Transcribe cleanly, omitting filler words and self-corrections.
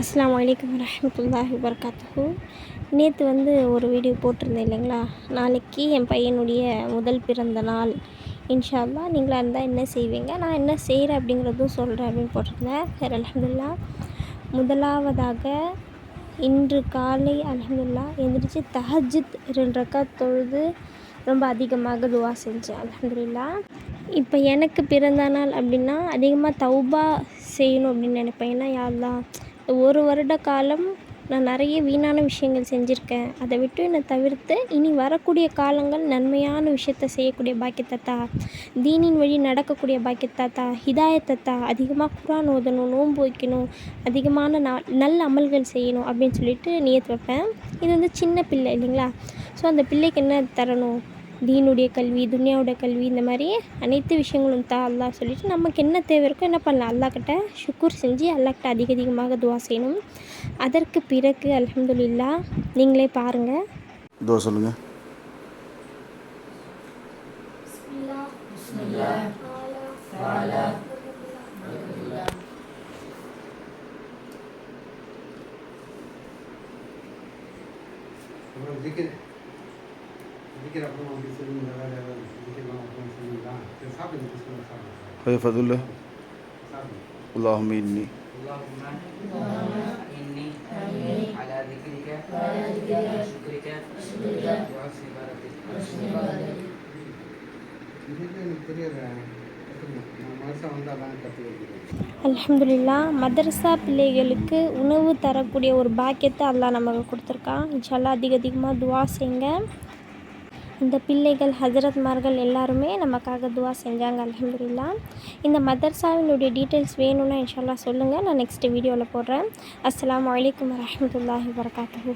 அஸ்ஸலாமு அலைக்கும் வரஹ்மத்துல்லாஹி வபரகாத்துஹு. நேற்று ஒரு வீடியோ போட்டிருந்தேன் இல்லைங்களா, நாளைக்கு என் பையனுடைய முதல் பிறந்த நாள். இன்ஷா அல்லாஹ் நீங்களாக இருந்தால் என்ன செய்வீங்க, நான் என்ன செய்கிறேன் அப்படிங்கிறதும் சொல்கிறேன் அப்படின்னு போட்டிருந்தேன். சரி, அல்ஹம்துலில்லாஹ். முதலாவதாக இன்று காலை அல்ஹம்துலில்லாஹ் எந்திரிச்சு தஹஜ்ஜுத் 2 ரக்காத் தொழுது ரொம்ப அதிகமாக துவா செஞ்சேன். அல்ஹம்துலில்லாஹ். இப்போ எனக்கு பிறந்த நாள் அப்படின்னா அதிகமாக தௌபா செய்யணும் அப்படின்னு நினைப்பேன். ஏன்னா யா அல்லாஹ், ஒரு வருட காலம் நான் நிறைய வீணான விஷயங்கள் செஞ்சுருக்கேன். அதை விட்டு என்னை தவிர்த்து இனி வரக்கூடிய காலங்கள் நன்மையான விஷயத்த செய்யக்கூடிய பாக்கியத்தா, தீனின் வழி நடக்கக்கூடிய பாக்கியத்தா, ஹிதாயத்தா, அதிகமாக குர்ஆன் ஓதணும், நோன்பு வைக்கணும், அதிகமான நல்ல அமல்கள் செய்யணும் அப்படின்னு சொல்லிட்டு நியத் வைப்பேன். இது சின்ன பிள்ளை இல்லைங்களா, ஸோ அந்த பிள்ளைக்கு என்ன தரணும், தீனுடைய கல்வி, துன்யாவோட கல்வி, இந்த மாதிரி அனைத்து விஷயங்களும் அல்லாஹ் சொல்லிவிட்டு நமக்கு என்ன தேவை இருக்கோ என்ன பண்ணலாம், அல்லாஹ்கிட்ட ஷுக்கூர் செஞ்சு அல்லாஹ்கிட்ட அதிகமாக துவா செய்யணும். அதற்கு பிறகு அல்ஹம்துலில்லாஹ் நீங்களே பாருங்கள். துவா சொல்லுங்கள். فضل الله اللهم إني على ذكرك وشكرك وحسن عبادتك. அல்ஹம்துலில்லாஹ். மதரசா பிள்ளைகளுக்கு உணவு தரக்கூடிய ஒரு பாக்கியத்தை அல்லாஹ் நமக்கு கொடுத்துருக்கான். இன்ஷா அல்லாஹ் அதிகமாக துவா செய்யுங்க. இந்த பிள்ளைகள் ஹஜரத்மார்கள் எல்லாருமே நமக்காக துவா செஞ்சாங்க. அல்ஹம்துலில்லாஹ். இந்த மதரசாவினுடைய டீட்டெயில்ஸ் வேணும்னா இன்ஷா அல்லாஹ் சொல்லுங்கள், நான் நெக்ஸ்ட் வீடியோவில் போடுறேன். அஸ்ஸலாமு அலைக்கும் வரஹ்மத்துல்லாஹி வபரகாத்துஹு.